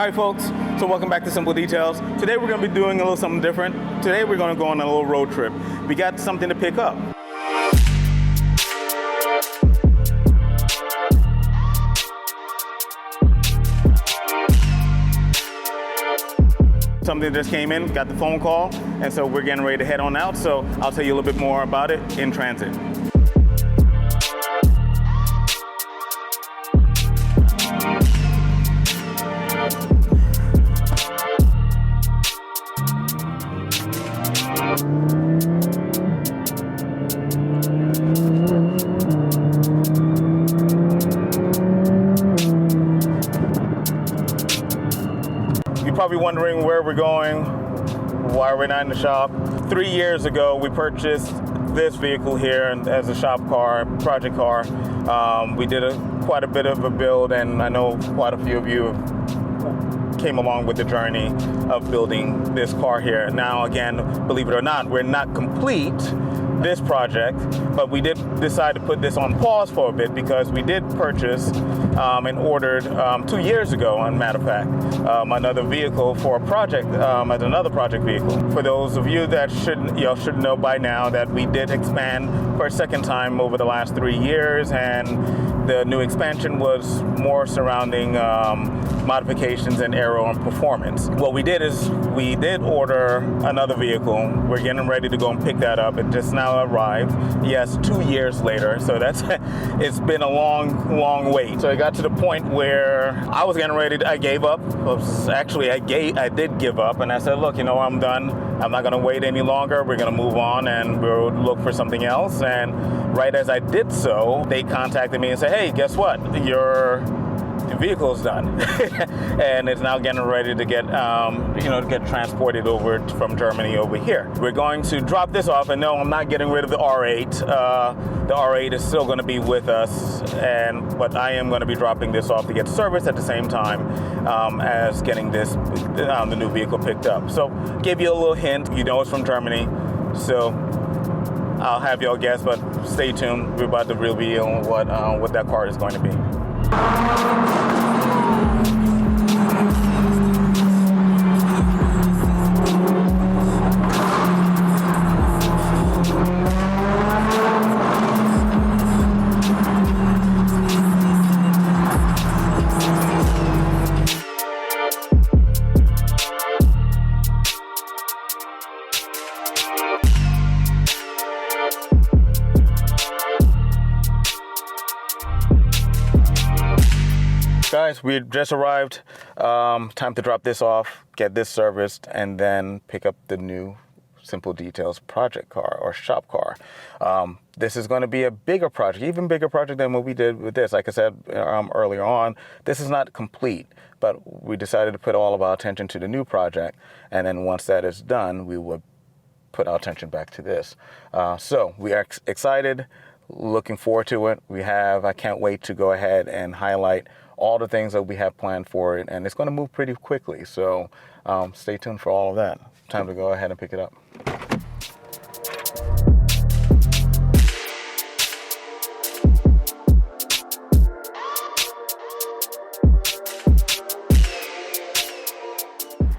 right, folks, so welcome back to Simple Details. Today we're going to be doing a little something different. Today we're going to go on a little road trip. We got something to pick up. Something just came in, got the phone call, and so we're getting ready to head on out. So I'll tell you a little bit more about it in transit. You're probably wondering where we're going, why we're not in the shop. 3 years ago, we purchased this vehicle here as a shop car, project car. We did quite a bit of a build, and I know quite a few of you came along with the journey of building this car here. Now, again, believe it or not, we're not complete this project, but we did decide to put this on pause for a bit because we did purchase and ordered 2 years ago, as a matter of fact, another vehicle for a project, as another project vehicle. For those of you that should know by now that we did expand for a second time over the last 3 years, and the new expansion was more surrounding modifications in aero and performance. What we did is we did order another vehicle. We're getting ready to go and pick that up. It just now arrived. Yes, 2 years later. So that's it's been a long wait. So it got to the point where I was getting ready. I gave up. Actually, I did give up, and I said, look, I'm done. I'm not going to wait any longer. We're going to move on, and we'll look for something else. And right as I did so, they contacted me and said, hey, guess what? Your vehicle's done. And it's now getting ready to get to get transported over from Germany over here. We're going to drop this off, and no, I'm not getting rid of the R8. The R8 is still going to be with us, but I am going to be dropping this off to get serviced at the same time as getting the new vehicle picked up. So give you a little hint. It's from Germany, so I'll have y'all guess, but stay tuned. We're about to reveal what that car is going to be. Guys, we just arrived. Time to drop this off, get this serviced, and then pick up the new Simple Details project car or shop car. This is going to be a bigger project, even bigger project than what we did with this. Like I said earlier on, this is not complete, but we decided to put all of our attention to the new project, and then once that is done, we will put our attention back to this. So we are excited, looking forward to it. I can't wait to go ahead and highlight all the things that we have planned for it, and it's going to move pretty quickly. So stay tuned for all of that. Time to go ahead and pick it up.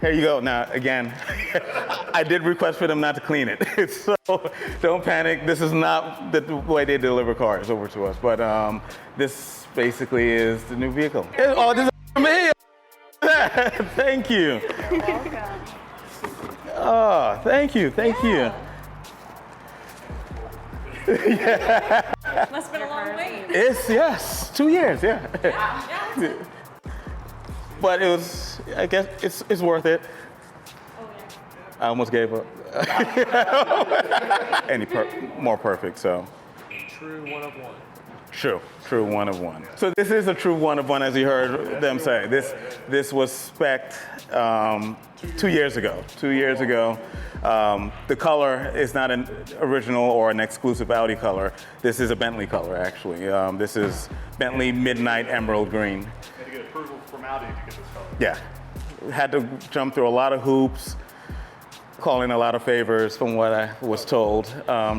Here you go. Now, again, I did request for them not to clean it. So don't panic. This is not the way they deliver cars over to us. But this basically is the new vehicle. Oh, this is for me. Thank you. You're welcome. Oh, thank you. Yeah. Must have been a long wait. Yes, 2 years, yeah. Yeah. But it was, I guess, it's worth it. Oh, yeah. I almost gave up. Any more perfect, so. A true one of one. True one of one. So this is a true one of one, as you heard them say. This was spec'd 2 years ago. 2 years ago. The color is not an original or an exclusive Audi color. This is a Bentley color, actually. This is Bentley Midnight Emerald Green. You had to get approval from Audi to get this color. Yeah. Had to jump through a lot of hoops, calling a lot of favors from what I was told,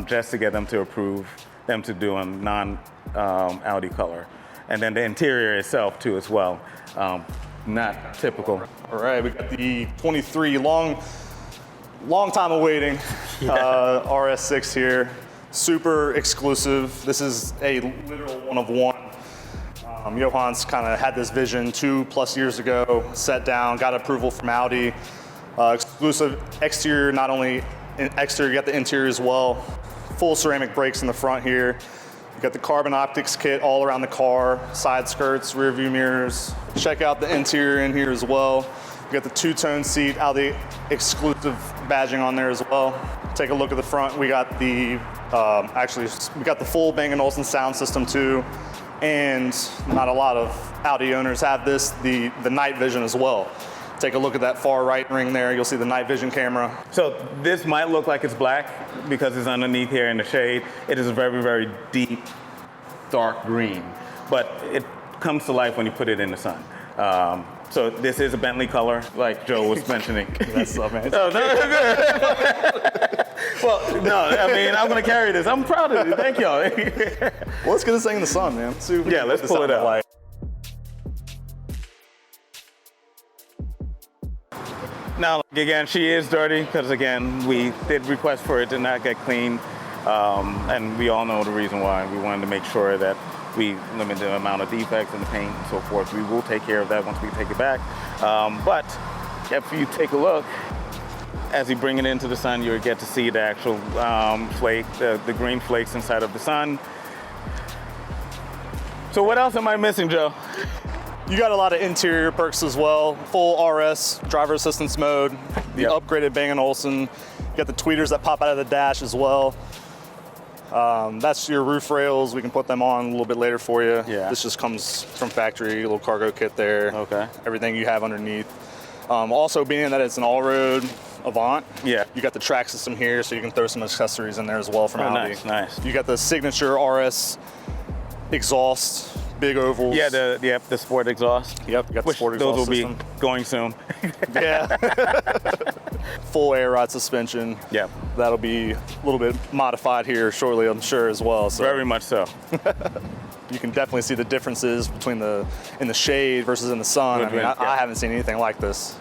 just to get them to approve them to do a non-Audi color. And then the interior itself too as well. not typical. All right, we got the 23 long time awaiting RS6 here. Super exclusive. This is a literal one of one. Johann's kind of had this vision 2+ years ago, set down, got approval from Audi. Exclusive exterior, not only exterior, you got the interior as well. Full ceramic brakes in the front here. You got the carbon optics kit all around the car, side skirts, rear view mirrors. Check out the interior in here as well. You got the two-tone seat, Audi exclusive badging on there as well. Take a look at the front. We got the, we got the full Bang & Olufsen sound system too. And not a lot of Audi owners have this, the night vision as well. Take a look at that far right ring there. You'll see the night vision camera. So this might look like it's black because it's underneath here in the shade. It is a very, very deep, dark green, but it comes to life when you put it in the sun. So this is a Bentley color, like Joe was mentioning. That's so amazing. Oh, no. Well, no, I mean, I'm gonna carry this. I'm proud of it. Thank y'all. Well, let's get this thing in the sun, man. Let's see if we Yeah, can let's get this pull out it in the out. light. Now, again, she is dirty because, again, we did request for it to not get cleaned, and we all know the reason why. We wanted to make sure that we limit the amount of defects in the paint and so forth. We will take care of that once we take it back. But if you take a look, as you bring it into the sun, you'll get to see the actual flake, the green flakes inside of the sun. So what else am I missing, Joe? You got a lot of interior perks as well. Full RS, driver assistance mode, the Yep. upgraded Bang & Olufsen. You got the tweeters that pop out of the dash as well. That's your roof rails. We can put them on a little bit later for you. Yeah. This just comes from factory, a little cargo kit there. Okay. Everything you have underneath. Also being that it's an all-road Avant, Yeah. you got the track system here, so you can throw some accessories in there as well from Oh, Audi. nice, nice. You got the signature RS exhaust, big ovals. Yeah, the sport exhaust. Yep, you got the Which sport those exhaust will system. be going soon. Yeah. Full air ride suspension. Yep. That'll be a little bit modified here shortly, I'm sure, as well. So Very much so. you can definitely see the differences between in the shade versus in the sun. I mean, Yeah. I haven't seen anything like this.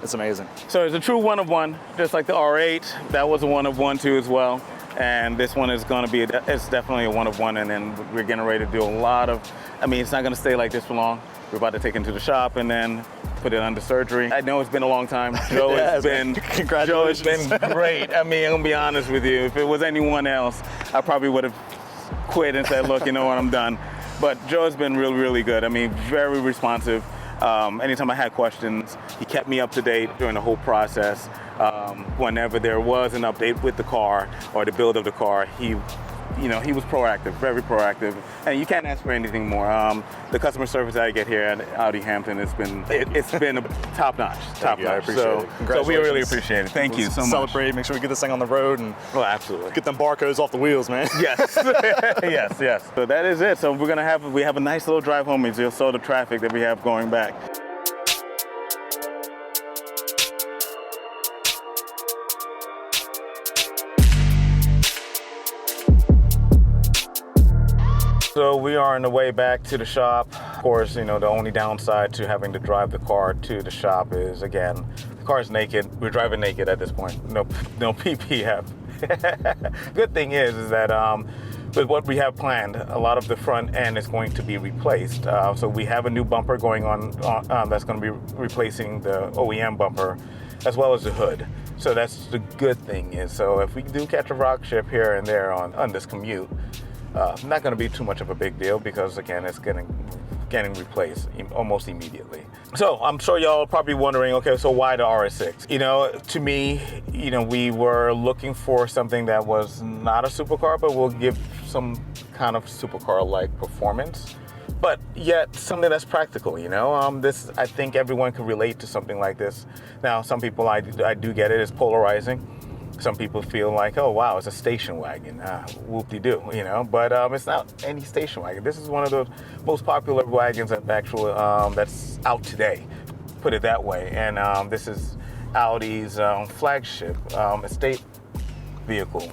It's amazing. So it's a true one of one, just like the R8. That was a one of one too as well. And this one is going to be, it's definitely a one of one. And then we're getting ready to do a lot of, I mean, it's not going to stay like this for long. We're about to take it to the shop and then put it under surgery. I know it's been a long time. Joe Yeah, has been, congratulations. Joe has been great. I mean, I'm going to be honest with you. If it was anyone else, I probably would have quit and said, look, you know what, I'm done. But Joe has been really, really good. I mean, very responsive. Anytime I had questions, he kept me up to date during the whole process. Whenever there was an update with the car or the build of the car, he was proactive, very proactive, and you can't ask for anything more. The customer service I get here at Audi Hampton has been a top notch. Thank you, I appreciate it. So we really Congratulations. appreciate it. Thank you so much. Celebrate, make sure we get this thing on the road and Oh, absolutely. get them barcodes off the wheels, man. Yes, yes. So that is it. So we have a nice little drive home. You'll saw the traffic that we have going back. So we are on the way back to the shop. Of course, the only downside to having to drive the car to the shop is, again, the car is naked. We're driving naked at this point. No PPF. Good thing is that with what we have planned, a lot of the front end is going to be replaced. So we have a new bumper going on that's going to be replacing the OEM bumper, as well as the hood. So that's the good thing is, so if we do catch a rock chip here and there on this commute, not going to be too much of a big deal because, again, it's getting replaced almost immediately. So I'm sure y'all are probably wondering, okay, so why the RS6? To me, we were looking for something that was not a supercar, but will give some kind of supercar-like performance, but yet something that's practical. This, I think everyone can relate to something like this. Now, some people, I do get it, it's polarizing. Some people feel like, oh wow, it's a station wagon, whoop-de-doo, but it's not any station wagon. This is one of the most popular wagons that's out today, put it that way. And this is Audi's flagship estate vehicle.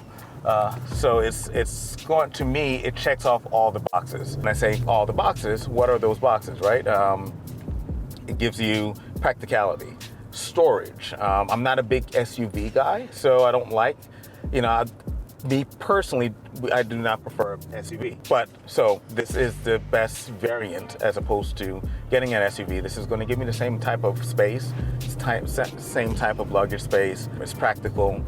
So it's going, to me, it checks off all the boxes. When I say all the boxes, what are those boxes, right? It gives you practicality, storage. I'm not a big SUV guy, so I don't like, me personally, I do not prefer SUV. But so this is the best variant as opposed to getting an SUV. This is going to give me the same type of space, same type of luggage space. It's practical.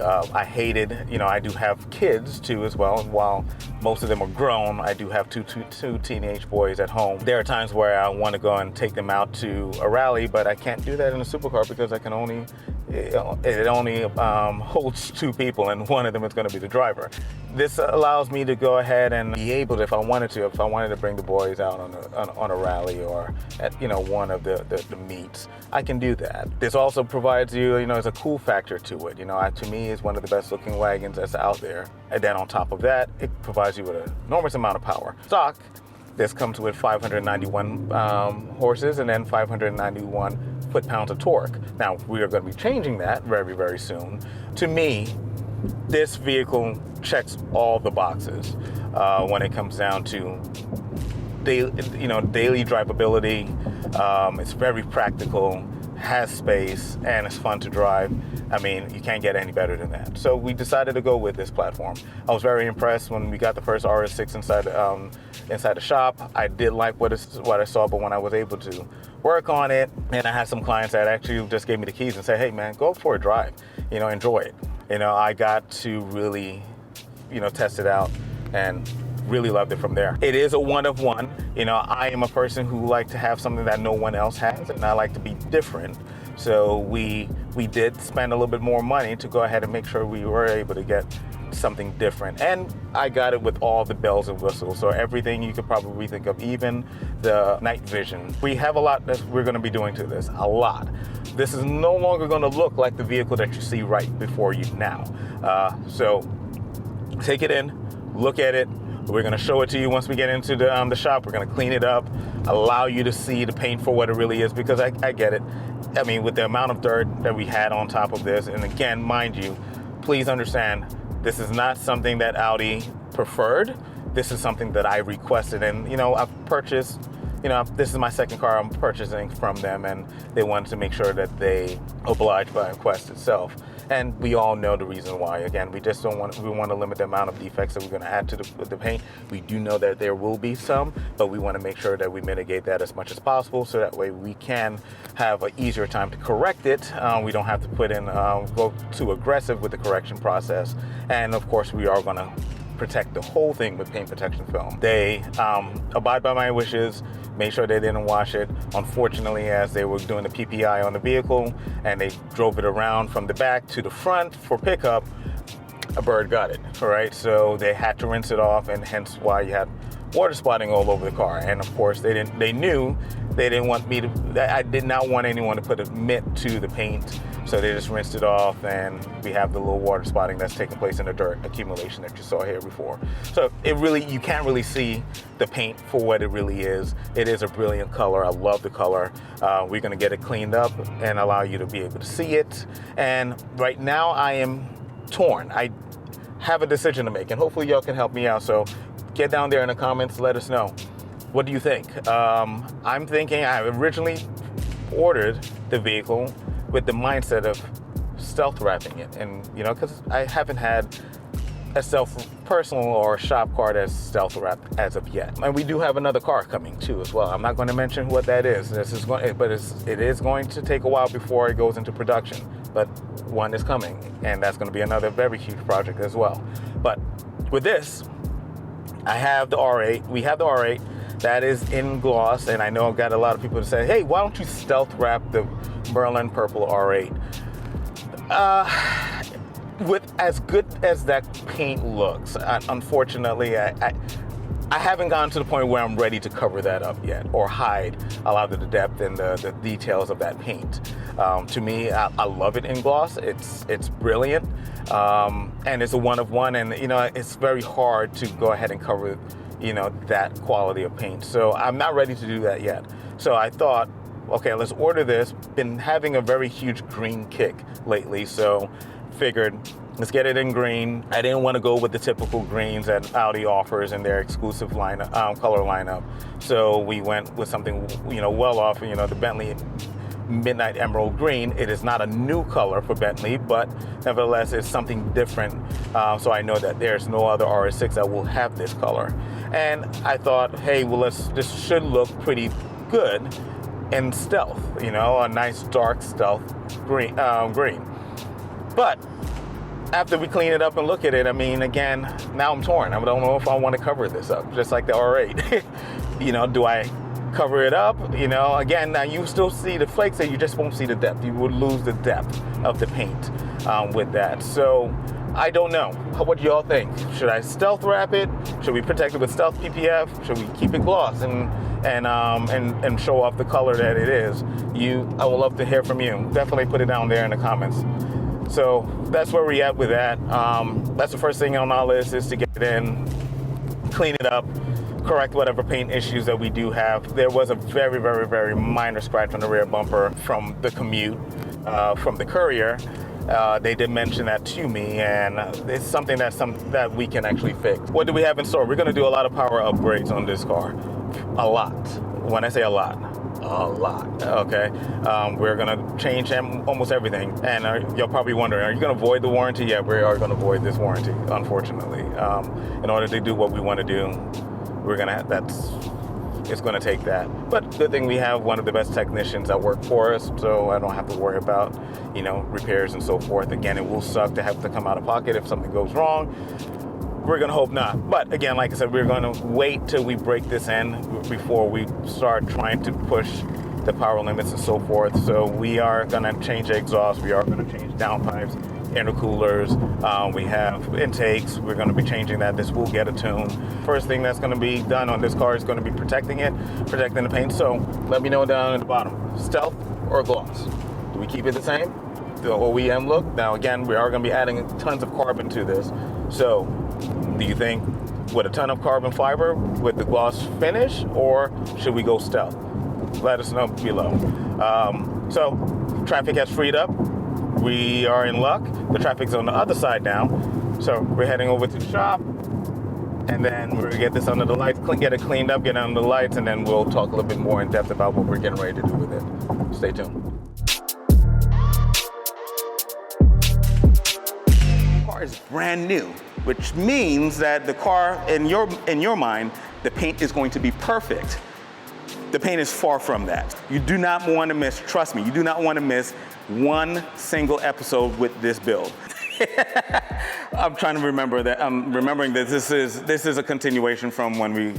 I hated, I do have kids too as well. And while most of them are grown, I do have two teenage boys at home. There are times where I want to go and take them out to a rally, but I can't do that in a supercar because it only holds two people, and one of them is going to be the driver. This allows me to go ahead and be able to, if I wanted to bring the boys out on a rally or at one of the meets, I can do that. This also provides you, there's a cool factor to it. To me, it's one of the best looking wagons that's out there. And then on top of that, it provides you with an enormous amount of power. Stock, this comes with 591 horses and then 591 foot-pounds of torque. Now, we are going to be changing that very, very soon. To me, this vehicle checks all the boxes when it comes down to daily drivability. It's very practical, has space, and it's fun to drive. I mean, you can't get any better than that. So we decided to go with this platform. I was very impressed when we got the first RS6 inside the shop. I did like what I saw, but when I was able to work on it, and I had some clients that actually just gave me the keys and said, "Hey, man, go for a drive. Enjoy it." I got to really, test it out and really loved it from there. It is a one of one. I am a person who like to have something that no one else has, and I like to be different. So we did spend a little bit more money to go ahead and make sure we were able to get something different. And I got it with all the bells and whistles. So everything you could probably think of, even the night vision. We have a lot that we're going to be doing to this, a lot. This is no longer going to look like the vehicle that you see right before you now. So take it in, look at it. We're going to show it to you once we get into the shop. We're going to clean it up, allow you to see the paint for what it really is, because I get it. I mean, with the amount of dirt that we had on top of this, and again, mind you, please understand, this is not something that Audi preferred. This is something that I requested, and I've purchased, this is my second car I'm purchasing from them, and they wanted to make sure that they oblige by request itself. And we all know the reason why. Again, we want to limit the amount of defects that we're going to add to the paint. We do know that there will be some, but we want to make sure that we mitigate that as much as possible, so that way we can have an easier time to correct it. We don't have to go too aggressive with the correction process. And of course, we are going to protect the whole thing with paint protection film. They abide by my wishes, made sure they didn't wash it. Unfortunately, as they were doing the PPI on the vehicle and they drove it around from the back to the front for pickup, a bird got it, all right? So they had to rinse it off, and hence why you had water spotting all over the car. And of course, they knew they didn't want me to, I did not want anyone to put a mitt to the paint. So they just rinsed it off, and we have the little water spotting that's taking place in the dirt accumulation that you saw here before. So you can't really see the paint for what it really is. It is a brilliant color. I love the color. We're gonna get it cleaned up and allow you to be able to see it. And right now I am torn. I have a decision to make, and hopefully y'all can help me out. So get down there in the comments, let us know. What do you think? I'm thinking, I originally ordered the vehicle with the mindset of stealth wrapping it, and because I haven't had a personal or shop car that's stealth wrapped as of yet. And we do have another car coming too as well. I'm not going to mention what that is. It is going to take a while before it goes into production, but one is coming, and that's going to be another very huge project as well. But with this, I have the R8. We have the R8 that is in gloss, and I know I've got a lot of people to say, "Hey, why don't you stealth wrap the Merlin Purple R8?" With as good as that paint looks, unfortunately, I haven't gotten to the point where I'm ready to cover that up yet or hide a lot of the depth and the details of that paint. To me, I love it in gloss. It's brilliant, and it's a one of one, and it's very hard to go ahead and cover that quality of paint. So I'm not ready to do that yet. So I thought, okay, let's order this. Been having a very huge green kick lately, so figured, let's get it in green. I didn't want to go with the typical greens that Audi offers in their exclusive color lineup. So we went with something, well off, the Bentley Midnight Emerald Green. It is not a new color for Bentley, but nevertheless, it's something different. So I know that there's no other RS6 that will have this color. And I thought, hey, well, this should look pretty good in stealth, a nice dark stealth green. But after we clean it up and look at it, again, now I'm torn. I don't know if I want to cover this up, just like the R8. Do I cover it up? Again, now you still see the flakes and you just won't see the depth. You would lose the depth of the paint with that. So I don't know. What do y'all think? Should I stealth wrap it? Should we protect it with stealth PPF? Should we keep it gloss and show off the color that it is? I would love to hear from you. Definitely put it down there in the comments. So that's where we're at with that. That's the first thing on our list, is to get it in, clean it up, correct whatever paint issues that we do have. There was a very, very, very minor scratch on the rear bumper from the commute from the courier. They did mention that to me, and it's something that we can actually fix. What do we have in store? We're going to do a lot of power upgrades on this car. A lot. When I say a lot, okay? We're going to change almost everything. And you're probably wondering, are you going to void the warranty? Yeah, we are going to void this warranty, unfortunately. In order to do what we want to do, it's going to take that. But good thing we have one of the best technicians that work for us, so I don't have to worry about, repairs and so forth. Again, it will suck to have to come out of pocket if something goes wrong. We're going to hope not. But again, like I said, we're going to wait till we break this in before we start trying to push the power limits and so forth. So we are going to change the exhaust. We are going to change downpipes, intercoolers. We have intakes. We're going to be changing that. This will get a tune. First thing that's going to be done on this car is going to be protecting the paint. So let me know down at the bottom, stealth or gloss. Do we keep it the same? The OEM look? Now again, we are going to be adding tons of carbon to this. So do you think with a ton of carbon fiber with the gloss finish, or should we go stealth? Let us know below. So traffic has freed up. We are in luck. The traffic's on the other side now. So we're heading over to the shop, and then we're gonna get this under the lights, get it cleaned up, get it under the lights, and then we'll talk a little bit more in depth about what we're getting ready to do with it. Stay tuned. The car is brand new, which means that the car, in your mind, the paint is going to be perfect. The paint is far from that. You do not want to miss, trust me, you do not want to miss one single episode with this build. I'm trying to remember that. I'm remembering that this is a continuation from when we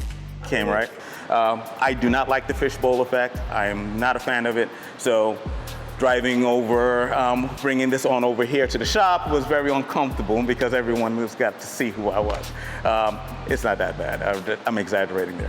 came, right? I do not like the fishbowl effect. I am not a fan of it. So driving over, bringing this on over here to the shop was very uncomfortable because everyone just got to see who I was. It's not that bad. I'm exaggerating there.